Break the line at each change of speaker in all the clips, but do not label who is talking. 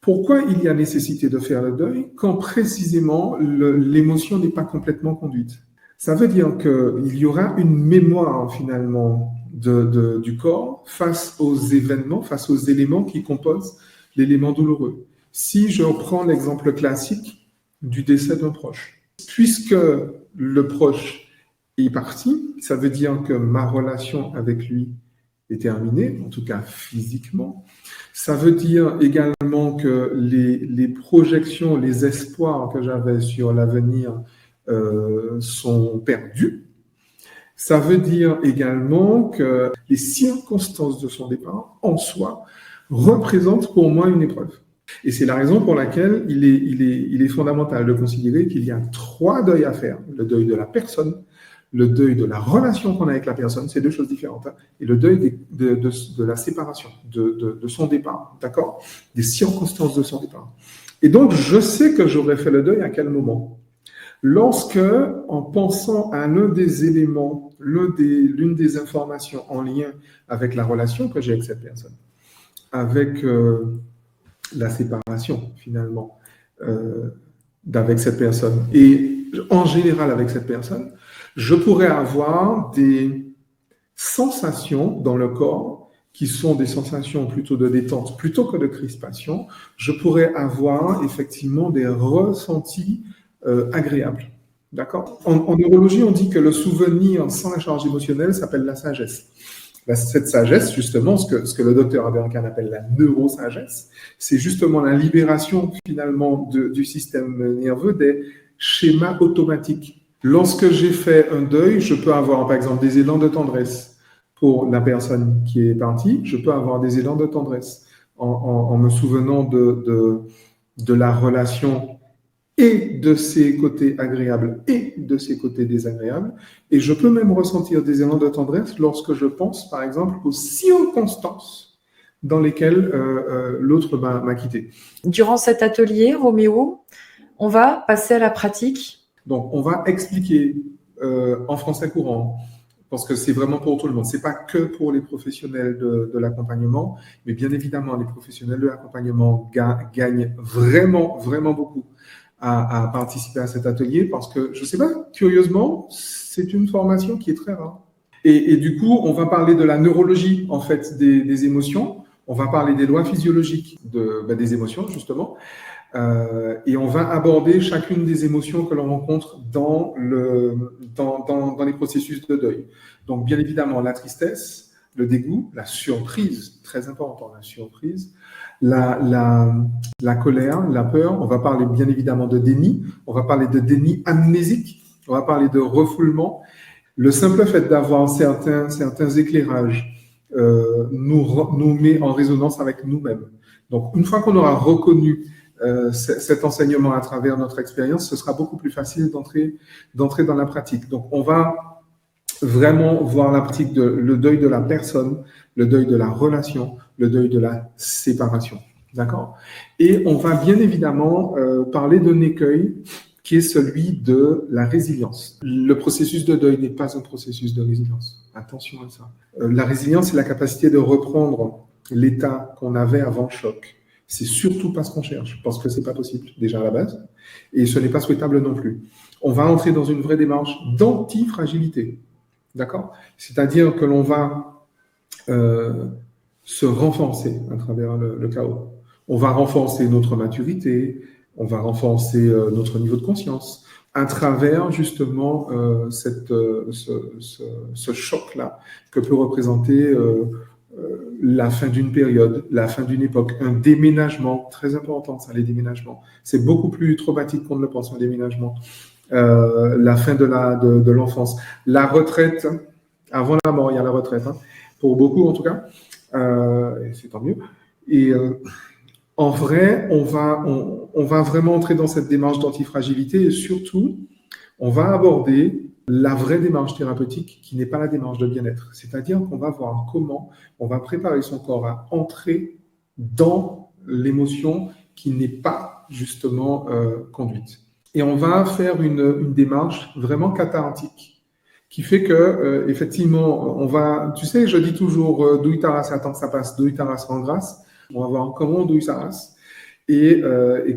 Pourquoi il y a nécessité de faire le deuil quand précisément l'émotion n'est pas complètement conduite? Ça veut dire qu'il y aura une mémoire finalement du corps face aux événements, face aux éléments qui composent l'élément douloureux. Si je reprends l'exemple classique du décès d'un proche, puisque le proche est parti, ça veut dire que ma relation avec lui est terminée, en tout cas physiquement. Ça veut dire également que les projections, les espoirs que j'avais sur l'avenir sont perdus. Ça veut dire également que les circonstances de son départ, en soi, représentent pour moi une épreuve. Et c'est la raison pour laquelle il est fondamental de considérer qu'il y a 3 deuils à faire. Le deuil de la personne, le deuil de la relation qu'on a avec la personne, c'est 2 choses différentes, hein, et le deuil de la séparation, de son départ, d'accord? Des circonstances de son départ. Et donc, je sais que j'aurais fait le deuil à quel moment? Lorsque, en pensant à l'un des éléments, l'une des informations en lien avec la relation que j'ai avec cette personne, avec la séparation, finalement, d'avec cette personne, et en général avec cette personne, je pourrais avoir des sensations dans le corps qui sont des sensations plutôt de détente, plutôt que de crispation. Je pourrais avoir effectivement des ressentis agréables. D'accord? En neurologie, on dit que le souvenir sans la charge émotionnelle s'appelle la sagesse. Cette sagesse, justement, ce que le docteur Aberkan appelle la neurosagesse, c'est justement la libération finalement du système nerveux des schémas automatiques. Lorsque j'ai fait un deuil, je peux avoir par exemple des élans de tendresse pour la personne qui est partie. Je peux avoir des élans de tendresse en me souvenant de la relation et de ses côtés agréables et de ses côtés désagréables. Et je peux même ressentir des élans de tendresse lorsque je pense, par exemple, aux circonstances dans lesquelles l'autre m'a quitté.
Durant cet atelier, Roméo, on va passer à la pratique.
Donc, on va expliquer en français courant, parce que c'est vraiment pour tout le monde. C'est pas que pour les professionnels de l'accompagnement, mais bien évidemment, les professionnels de l'accompagnement gagnent vraiment, vraiment beaucoup à participer à cet atelier, parce que, je sais pas, curieusement, c'est une formation qui est très rare. Et du coup, on va parler de la neurologie, en fait, des émotions. On va parler des lois physiologiques des émotions, justement. Et on va aborder chacune des émotions que l'on rencontre dans les processus de deuil. Donc, bien évidemment, la tristesse, le dégoût, la surprise, très important, la surprise, la colère, la peur. On va parler bien évidemment de déni. On va parler de déni amnésique. On va parler de refoulement. Le simple fait d'avoir certains éclairages nous met en résonance avec nous-mêmes. Donc, une fois qu'on aura reconnu cet enseignement à travers notre expérience, ce sera beaucoup plus facile d'entrer dans la pratique. Donc, on va vraiment voir la pratique le deuil de la personne, le deuil de la relation, le deuil de la séparation. D'accord? Et on va bien évidemment parler d'un écueil qui est celui de la résilience. Le processus de deuil n'est pas un processus de résilience. Attention à ça. La résilience, c'est la capacité de reprendre l'état qu'on avait avant le choc. C'est surtout pas ce qu'on cherche, parce que c'est pas possible, déjà à la base, et ce n'est pas souhaitable non plus. On va entrer dans une vraie démarche d'antifragilité, d'accord? C'est-à-dire que l'on va se renforcer à travers le chaos. On va renforcer notre maturité, on va renforcer notre niveau de conscience à travers justement ce choc-là que peut représenter la fin d'une période, la fin d'une époque, un déménagement, très important ça, les déménagements. C'est beaucoup plus traumatique qu'on ne le pense, un déménagement. La fin de l'enfance. La retraite, avant la mort, il y a la retraite, hein, pour beaucoup en tout cas, et c'est tant mieux. Et en vrai, on va vraiment entrer dans cette démarche d'antifragilité et surtout, on va aborder la vraie démarche thérapeutique qui n'est pas la démarche de bien-être. C'est-à-dire qu'on va voir comment on va préparer son corps à entrer dans l'émotion qui n'est pas justement conduite. Et on va faire une démarche vraiment cathartique qui fait que, effectivement, on va, tu sais, je dis toujours, douille ta race, attends que ça passe, douille ta race en grâce. On va voir comment on douille sa race. Et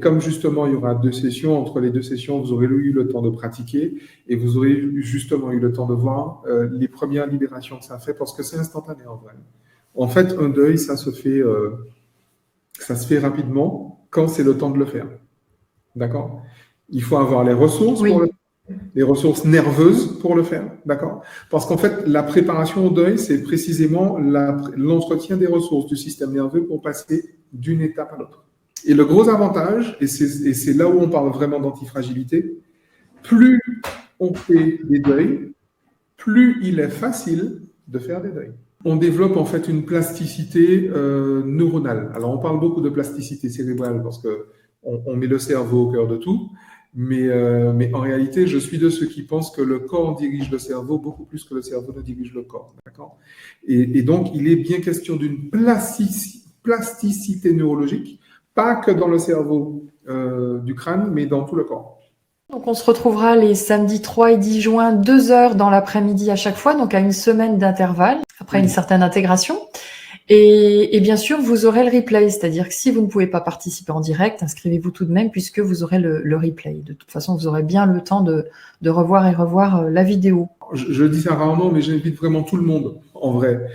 comme justement il y aura 2 sessions, entre les 2 sessions, vous aurez eu le temps de pratiquer et vous aurez justement eu le temps de voir les premières libérations que ça fait, parce que c'est instantané en vrai. En fait, un deuil, ça se fait rapidement quand c'est le temps de le faire. D'accord? Il faut avoir les ressources
Oui.
pour les ressources nerveuses pour le faire, d'accord? Parce qu'en fait, la préparation au deuil, c'est précisément l'entretien des ressources du système nerveux pour passer d'une étape à l'autre. Et le gros avantage, et c'est là où on parle vraiment d'antifragilité, plus on fait des deuils, plus il est facile de faire des deuils. On développe en fait une plasticité neuronale. Alors on parle beaucoup de plasticité cérébrale parce que on met le cerveau au cœur de tout, mais en réalité, je suis de ceux qui pensent que le corps dirige le cerveau beaucoup plus que le cerveau ne dirige le corps. D'accord ? Et donc, il est bien question d'une plasticité neurologique, pas que dans le cerveau du crâne, mais dans tout le corps.
Donc on se retrouvera les samedis 3 et 10 juin, 2 heures dans l'après-midi à chaque fois, donc à une semaine d'intervalle, après une certaine intégration. Et bien sûr, vous aurez le replay, c'est-à-dire que si vous ne pouvez pas participer en direct, inscrivez-vous tout de même puisque vous aurez le replay. De toute façon, vous aurez bien le temps de revoir et revoir la vidéo.
Je dis ça rarement, mais j'invite vraiment tout le monde, en vrai,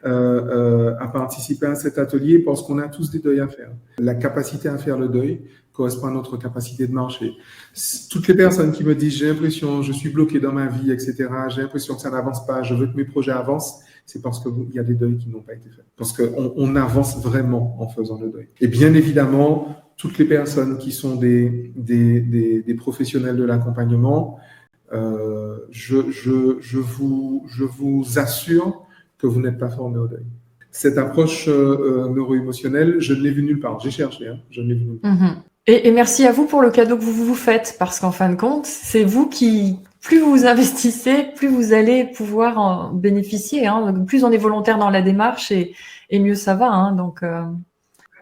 à participer à cet atelier parce qu'on a tous des deuils à faire. La capacité à faire le deuil correspond à notre capacité de marcher. Toutes les personnes qui me disent « j'ai l'impression, je suis bloqué dans ma vie, etc., j'ai l'impression que ça n'avance pas, je veux que mes projets avancent », c'est parce qu'il y a des deuils qui n'ont pas été faits. Parce qu'on avance vraiment en faisant le deuil. Et bien évidemment, toutes les personnes qui sont des professionnels de l'accompagnement, je vous assure que vous n'êtes pas formé au deuil. Cette approche neuro-émotionnelle, je ne l'ai vue nulle part. J'ai cherché, hein, je ne l'ai vue nulle part.
Et merci à vous pour le cadeau que vous faites, parce qu'en fin de compte, c'est vous qui, plus vous investissez, plus vous allez pouvoir en bénéficier. Hein. Donc, plus on est volontaire dans la démarche, et mieux ça va. Hein. Donc,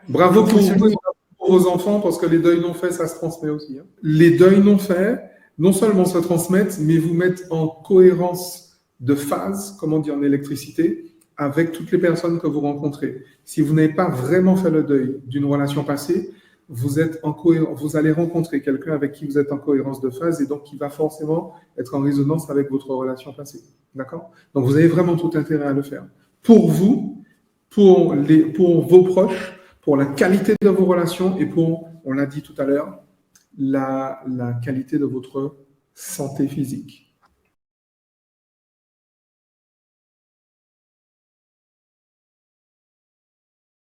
bravo pour vous et pour vos enfants, parce que les deuils non faits, ça se transmet aussi. Hein. Les deuils non faits, non seulement se transmettent, mais vous mettent en cohérence de phase, comme on dit en électricité, avec toutes les personnes que vous rencontrez. Si vous n'avez pas vraiment fait le deuil d'une relation passée, vous allez rencontrer quelqu'un avec qui vous êtes en cohérence de phase et donc qui va forcément être en résonance avec votre relation passée. D'accord ? Donc, vous avez vraiment tout intérêt à le faire. Pour vous, pour vos proches, pour la qualité de vos relations et pour, on l'a dit tout à l'heure, la qualité de votre santé physique.